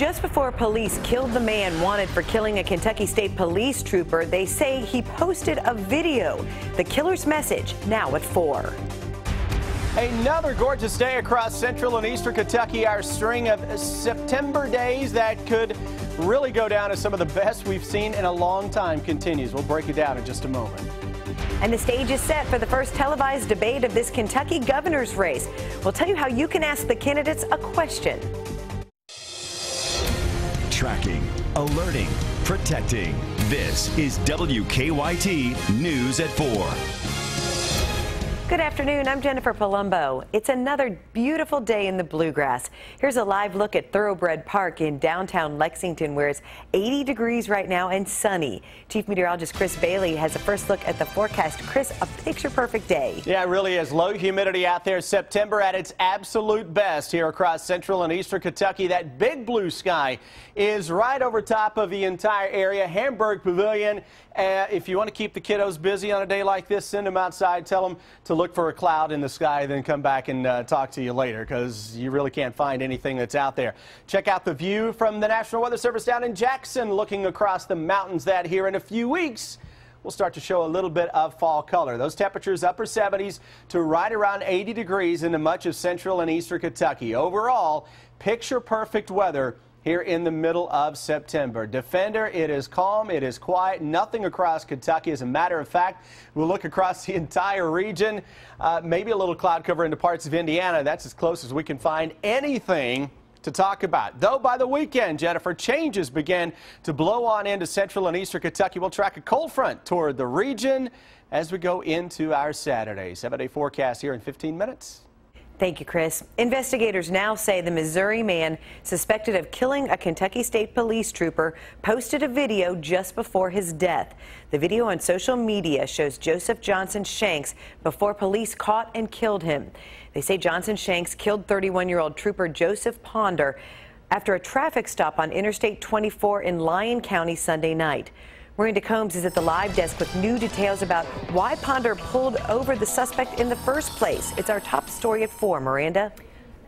Just before police killed the man wanted for killing a Kentucky State Police trooper, they say he posted a video. The killer's message now at 4. Another gorgeous day across central and eastern Kentucky. Our string of September days that could really go down as some of the best we've seen in a long time continues. We'll break it down in just a moment. And the stage is set for the first televised debate of this Kentucky governor's race. We'll tell you how you can ask the candidates a question. Tracking, alerting, protecting. This is WKYT News at 4. Good afternoon, I'm Jennifer Palumbo. It's another beautiful day in the bluegrass. Here's a live look at Thoroughbred Park in downtown Lexington, where it's 80 degrees right now and sunny. Chief Meteorologist Chris Bailey has a first look at the forecast. Chris, a picture-perfect day. Yeah, it really is. Low humidity out there. September at its absolute best here across central and eastern Kentucky. That big blue sky is right over top of the entire area. Hamburg Pavilion. If you want to keep the kiddos busy on a day like this, send them outside. Tell them to look for a cloud in the sky, then come back and talk to you later, because you really can't find anything that's out there. Check out the view from the National Weather Service down in Jackson, looking across the mountains, that here in a few weeks we'll start to show a little bit of fall color. Those temperatures upper 70s to right around 80 degrees into much of central and eastern Kentucky. Overall, picture perfect weather here in the middle of September. Defender, it is calm, it is quiet, nothing across Kentucky. As a matter of fact, we'll look across the entire region, maybe a little cloud cover into parts of Indiana. That's as close as we can find anything to talk about. Though by the weekend, Jennifer, changes began to blow on into central and eastern Kentucky. We'll track a cold front toward the region as we go into our Saturday. 7-day forecast here in 15 minutes. Thank you, Chris. Investigators now say the Missouri man suspected of killing a Kentucky State Police trooper posted a video just before his death. The video on social media shows Joseph Johnson Shanks before police caught and killed him. They say Johnson Shanks killed 31-year-old trooper Joseph Ponder after a traffic stop on Interstate 24 in Lyon County Sunday night. Miranda Combs is at the live desk with new details about why Ponder pulled over the suspect in the first place. It's our top story at 4. Miranda?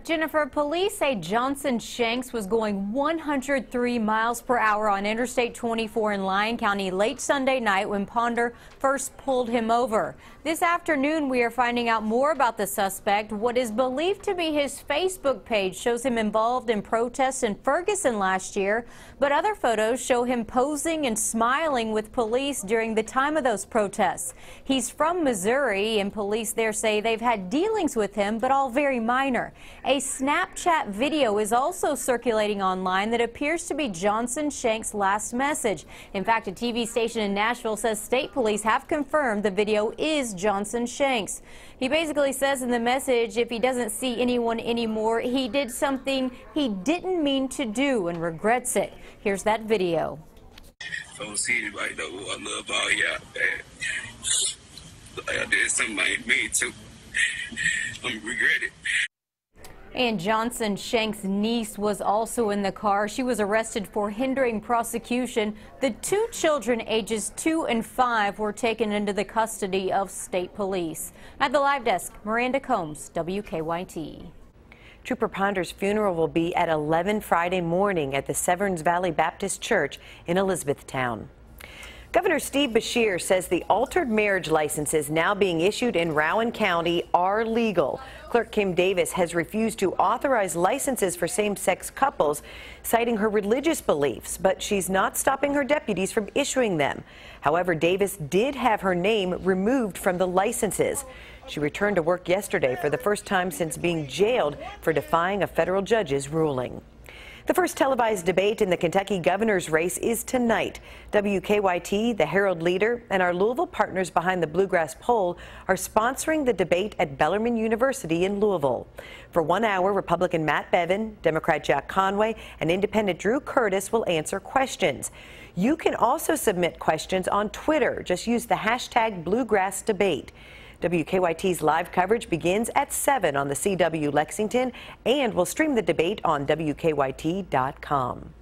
Jennifer, police say Johnson Shanks was going 103 miles per hour on Interstate 24 in Lyon County late Sunday night when Ponder first pulled him over. This afternoon, we are finding out more about the suspect. What is believed to be his Facebook page shows him involved in protests in Ferguson last year, but other photos show him posing and smiling with police during the time of those protests. He's from Missouri, and police there say they've had dealings with him, but all very minor. A Snapchat video is also circulating online that appears to be Johnson Shanks' last message. In fact, a TV station in Nashville says state police have confirmed the video is Johnson Shanks. He basically says in the message if he doesn't see anyone anymore, he did something he didn't mean to do and regrets it. Here's that video. If I don't see anybody though, I love all y'all, man. I did something I ain't mean to. I'm regret it. And Johnson Shanks' niece was also in the car. She was arrested for hindering prosecution. The two children, ages 2 and 5, were taken into the custody of state police. At the live desk, Miranda Combs, WKYT. Trooper Ponder's funeral will be at 11 Friday morning at the Severns Valley Baptist Church in Elizabethtown. Governor Steve Beshear says the altered marriage licenses now being issued in Rowan County are legal. Clerk Kim Davis has refused to authorize licenses for same-sex couples, citing her religious beliefs, but she's not stopping her deputies from issuing them. However, Davis did have her name removed from the licenses. She returned to work yesterday for the first time since being jailed for defying a federal judge's ruling. The first televised debate in the Kentucky governor's race is tonight. WKYT, the Herald Leader, and our Louisville partners behind the Bluegrass Poll are sponsoring the debate at Bellarmine University in Louisville. For 1 hour, Republican Matt Bevin, Democrat Jack Conway, and Independent Drew Curtis will answer questions. You can also submit questions on Twitter. Just use the hashtag #BluegrassDebate. WKYT's live coverage begins at 7 on the CW Lexington, and we'll stream the debate on WKYT.com.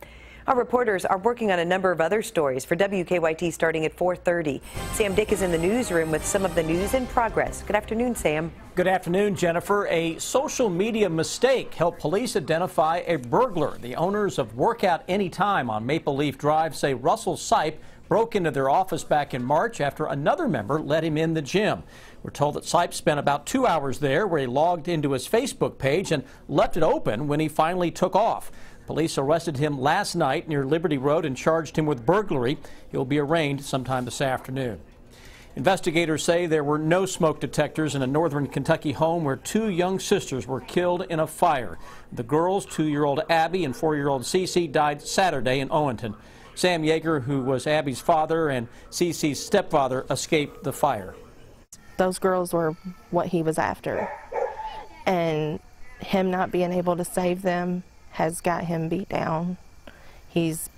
Our reporters are working on a number of other stories for WKYT starting at 4:30. Sam Dick is in the newsroom with some of the news in progress. Good afternoon, Sam. Good afternoon, Jennifer. A social media mistake helped police identify a burglar. The owners of Workout Anytime on Maple Leaf Drive say Russell Sipe broke into their office back in March after another member let him in the gym. We're told that Sipe spent about 2 hours there, where he logged into his Facebook page and left it open when he finally took off. Police arrested him last night near Liberty Road and charged him with burglary. He'll be arraigned sometime this afternoon. Investigators say there were no smoke detectors in a northern Kentucky home where two young sisters were killed in a fire. The girls, 2-year-old Abby and 4-year-old Cece, died Saturday in Owenton. Sam Yeager, who was Abby's father and Cece's stepfather, escaped the fire. Those girls were what he was after, and him not being able to save them has got him beat down. He's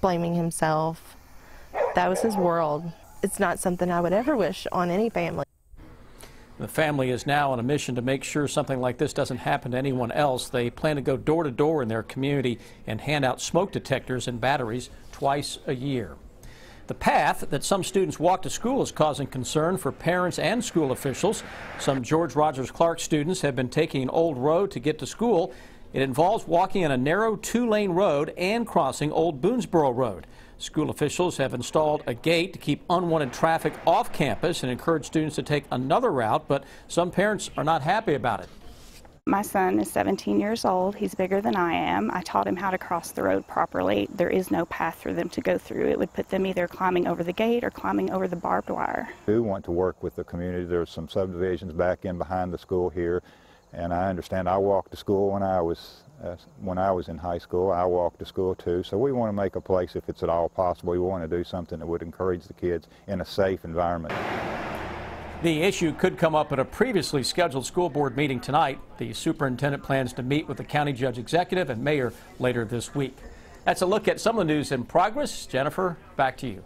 blaming himself. That was his world. It's not something I would ever wish on any family. The family is now on a mission to make sure something like this doesn't happen to anyone else. They plan to go door to door in their community and hand out smoke detectors and batteries twice a year. The path that some students walk to school is causing concern for parents and school officials. Some George Rogers Clark students have been taking an old road to get to school. It involves walking on a narrow 2-lane road and crossing Old Boonesboro Road. School officials have installed a gate to keep unwanted traffic off campus and encourage students to take another route, but some parents are not happy about it. My son is 17 years old. He's bigger than I am. I taught him how to cross the road properly. There is no path for them to go through. It would put them either climbing over the gate or climbing over the barbed wire. We want to work with the community. There's some subdivisions back in behind the school here, and I understand I walked to school when I was in high school. I walked to school too, so we want to make a place, if it's at all possible, we want to do something that would encourage the kids in a safe environment. The issue could come up at a previously scheduled school board meeting tonight. The superintendent plans to meet with the county judge executive and mayor later this week. That's a look at some of the news in progress. Jennifer, back to you.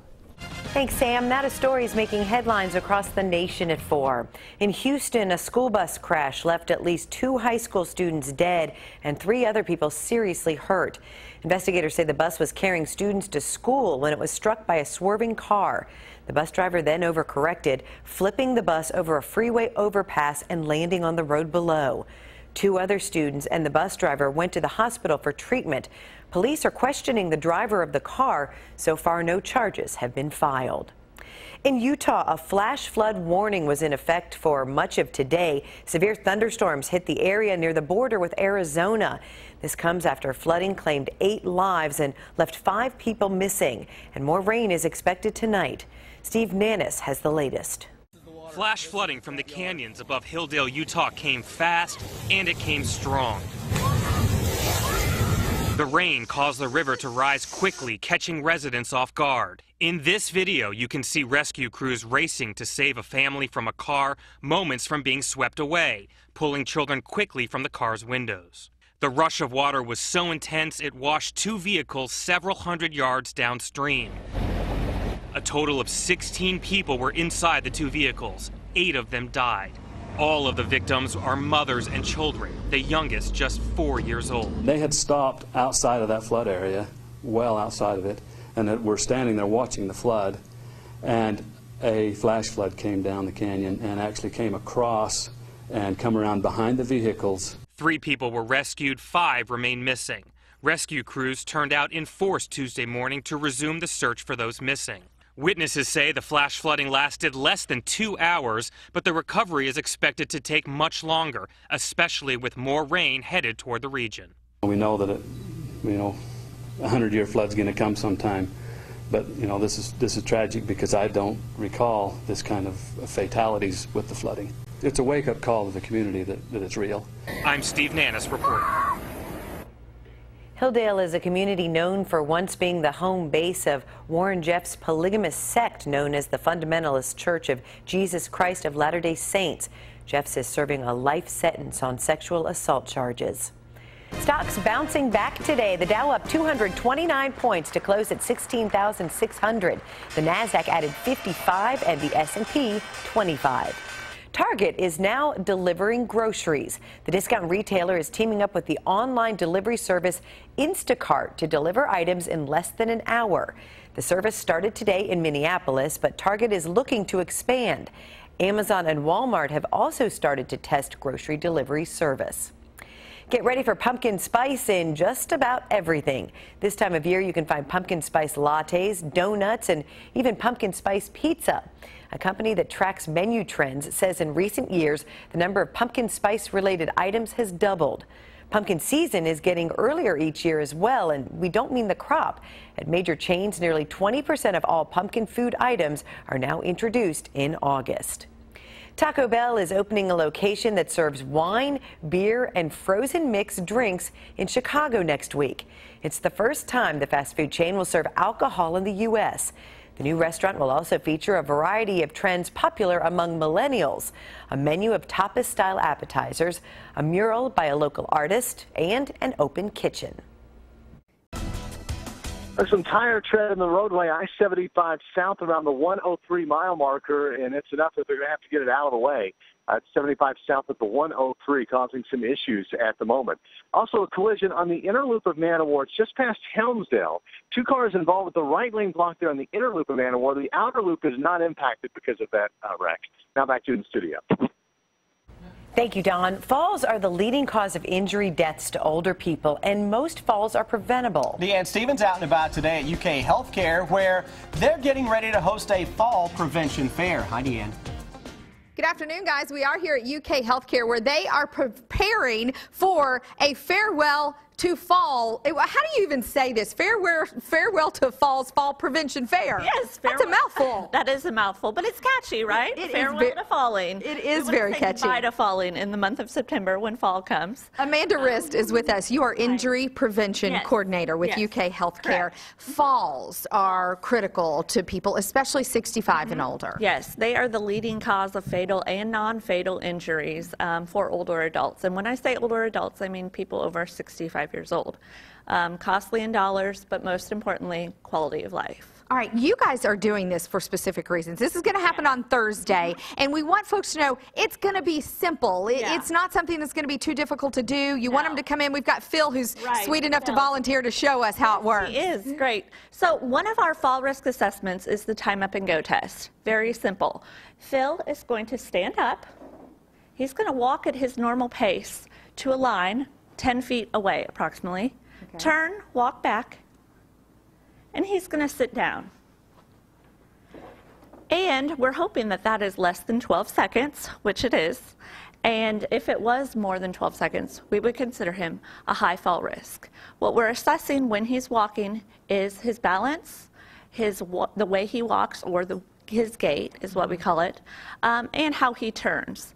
Thanks, Sam. Now to stories making headlines across the nation at 4. In Houston, a school bus crash left at least 2 high school students dead and 3 other people seriously hurt. Investigators say the bus was carrying students to school when it was struck by a swerving car. The bus driver then overcorrected, flipping the bus over a freeway overpass and landing on the road below. 2 other students and the bus driver went to the hospital for treatment. Police are questioning the driver of the car. So far, no charges have been filed. In Utah, a flash flood warning was in effect for much of today. Severe thunderstorms hit the area near the border with Arizona. This comes after flooding claimed 8 lives and left 5 people missing. And more rain is expected tonight. Steve Nannis has the latest. Flash flooding from the canyons above Hilldale, Utah came fast and it came strong. The rain caused the river to rise quickly, catching residents off guard. In this video, you can see rescue crews racing to save a family from a car moments from being swept away, pulling children quickly from the car's windows. The rush of water was so intense it washed 2 vehicles several hundred yards downstream. A total of 16 people were inside the 2 vehicles. 8 of them died. All of the victims are mothers and children, the youngest just 4 years old. They had stopped outside of that flood area, well outside of it, and were standing there watching the flood, and a flash flood came down the canyon and actually came across and come around behind the vehicles. 3 people were rescued, 5 remain missing. Rescue crews turned out in force Tuesday morning to resume the search for those missing. Witnesses say the flash flooding lasted less than 2 hours, but the recovery is expected to take much longer, especially with more rain headed toward the region. We know that a 100-year flood's going to come sometime, but this is tragic because I don't recall this kind of fatalities with the flooding. It's a wake-up call to the community that it's real. I'm Steve Nannis reporting. Hilldale is a community known for once being the home base of Warren Jeff's polygamous sect known as the Fundamentalist Church of Jesus Christ of Latter-day Saints. Jeff is serving a life sentence on sexual assault charges. Stocks bouncing back today. The Dow up 229 points to close at 16,600. The Nasdaq added 55 and the S&P 25. Target is now delivering groceries. The discount retailer is teaming up with the online delivery service Instacart to deliver items in less than an hour. The service started today in Minneapolis, but Target is looking to expand. Amazon and Walmart have also started to test grocery delivery service. Get ready for pumpkin spice in just about everything. This time of year, you can find pumpkin spice lattes, donuts, and even pumpkin spice pizza. A company that tracks menu trends says in recent years, the number of pumpkin spice related items has doubled. Pumpkin season is getting earlier each year as well, and we don't mean the crop. At major chains, nearly 20% of all pumpkin food items are now introduced in August. Taco Bell is opening a location that serves wine, beer, and frozen mixed drinks in Chicago next week. It's the first time the fast food chain will serve alcohol in the U.S. The new restaurant will also feature a variety of trends popular among millennials, a menu of tapas-style appetizers, a mural by a local artist, and an open kitchen. There's some tire tread in the roadway, I-75 south around the 103 mile marker, and it's enough that they're going to have to get it out of the way. It's 75 south at the 103, causing some issues at the moment. Also, a collision on the inner loop of Man-O-War. It's just past Helmsdale. Two cars involved with the right lane blocked there on the inner loop of Man-O-War. The outer loop is not impacted because of that wreck. Now back to you in the studio. Thank you, Don. Falls are the leading cause of injury deaths to older people, and most falls are preventable. Deanne Stevens out and about today at UK Healthcare, where they're getting ready to host a fall prevention fair. Hi, Deanne. Good afternoon, guys. We are here at UK Healthcare, where they are preparing for a farewell to fall. How do you even say this? Farewell to Fall's Fall Prevention Fair. Yes, that's a mouthful. That is a mouthful, but it's catchy, right? Farewell to falling. It is very catchy. Goodbye to falling in the month of September when fall comes. Amanda Rist is with us. You are injury prevention coordinator with UK Healthcare. Correct. Falls are critical to people, especially 65 and older. Yes, they are the leading cause of fatal and non-fatal injuries for older adults. And when I say older adults, I mean people over 65 years old. Costly in dollars, but most importantly, quality of life. All right, you guys are doing this for specific reasons. This is going to happen on Thursday, and we want folks to know it's going to be simple. It's not something that's going to be too difficult to do. You want them to come in. We've got Phil, who's sweet enough to volunteer to show us how it works. He is, great. So one of our fall risk assessments is the time up and go test. Very simple. Phil is going to stand up. He's going to walk at his normal pace to a line 10 feet away approximately. Okay. Turn, walk back, and he's going to sit down. And we're hoping that that is less than 12 seconds, which it is. And if it was more than 12 seconds, we would consider him a high fall risk. What we're assessing when he's walking is his balance, the way he walks, or his gait is what we call it, and how he turns.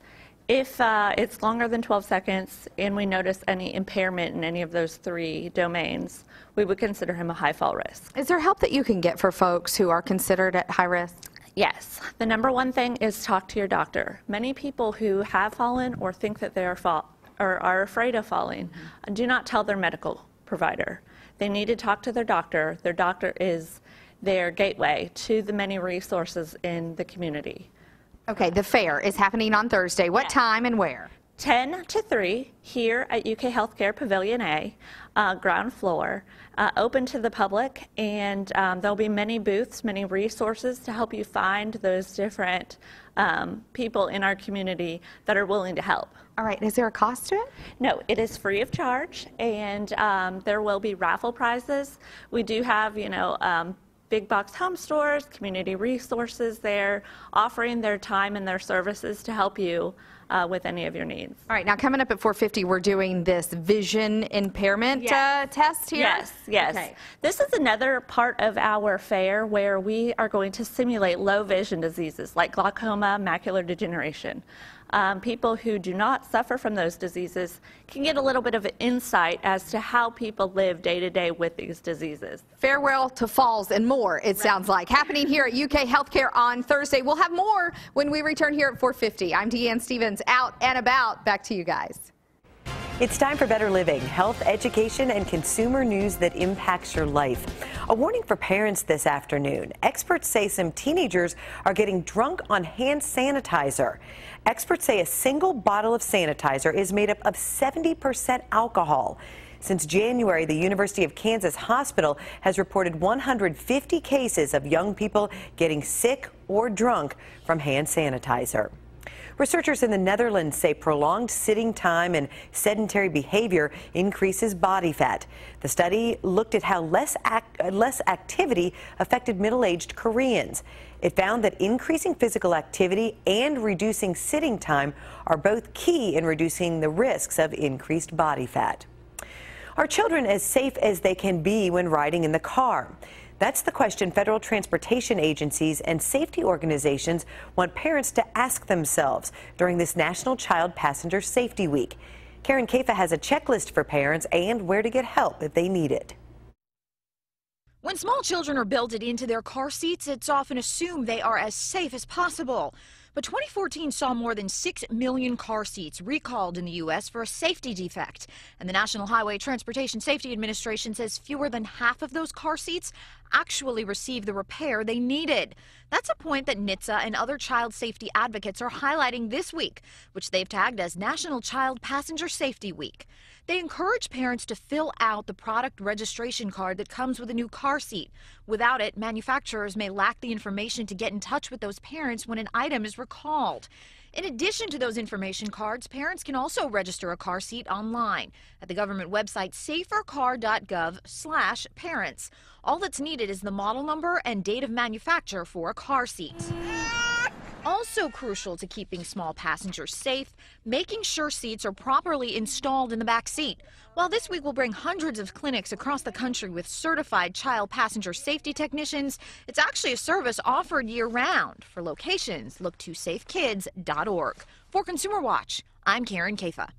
If it's longer than 12 seconds and we notice any impairment in any of those three domains, we would consider him a high fall risk. Is there help that you can get for folks who are considered at high risk? Yes. The number one thing is talk to your doctor. Many people who have fallen or think that they are afraid of falling do not tell their medical provider. They need to talk to their doctor. Their doctor is their gateway to the many resources in the community. Okay, the fair is happening on Thursday. What time and where? 10 to 3 here at UK Healthcare Pavilion A, ground floor, open to the public, and there'll be many booths, many resources to help you find those different people in our community that are willing to help. All right, is there a cost to it? No, it is free of charge, and there will be raffle prizes. We do have, big box home stores, community resources there, offering their time and their services to help you with any of your needs. All right, now coming up at 4:50, we're doing this vision impairment test here? Yes. Okay. This is another part of our fair where we are going to simulate low vision diseases like glaucoma, macular degeneration. People who do not suffer from those diseases can get a little bit of an insight as to how people live day to day with these diseases. Farewell to falls and more, it sounds like. Happening here at UK Healthcare on Thursday. We'll have more when we return here at 4:50. I'm Deanne Stevens, out and about. Back to you guys. It's time for Better Living, health, education, and consumer news that impacts your life. A warning for parents this afternoon. Experts say some teenagers are getting drunk on hand sanitizer. Experts say a single bottle of sanitizer is made up of 70% alcohol. Since January, the University of Kansas Hospital has reported 150 cases of young people getting sick or drunk from hand sanitizer. Researchers in the Netherlands say prolonged sitting time and sedentary behavior increases body fat. The study looked at how less activity affected middle-aged Koreans. It found that increasing physical activity and reducing sitting time are both key in reducing the risks of increased body fat. Are children as safe as they can be when riding in the car? That's the question federal transportation agencies and safety organizations want parents to ask themselves during this National Child Passenger Safety Week. Karen Kaifa has a checklist for parents and where to get help if they need it. When small children are belted into their car seats, it's often assumed they are as safe as possible. But 2014 saw more than 6 million car seats recalled in the U.S. for a safety defect. And the National Highway Transportation Safety Administration says fewer than half of those car seats actually received the repair they needed. That's a point that NHTSA and other child safety advocates are highlighting this week, which they've tagged as National Child Passenger Safety Week. They encourage parents to fill out the product registration card that comes with a new car seat. Without it, manufacturers may lack the information to get in touch with those parents when an item is recalled. In addition to those information cards, parents can also register a car seat online at the government website safercar.gov/parents. All that's needed is the model number and date of manufacture for a car seat. Also crucial to keeping small passengers safe, making sure seats are properly installed in the back seat. While this week will bring hundreds of clinics across the country with certified child passenger safety technicians, it's actually a service offered year-round. For locations, look to safekids.org. For Consumer Watch, I'm Karen Kaifa.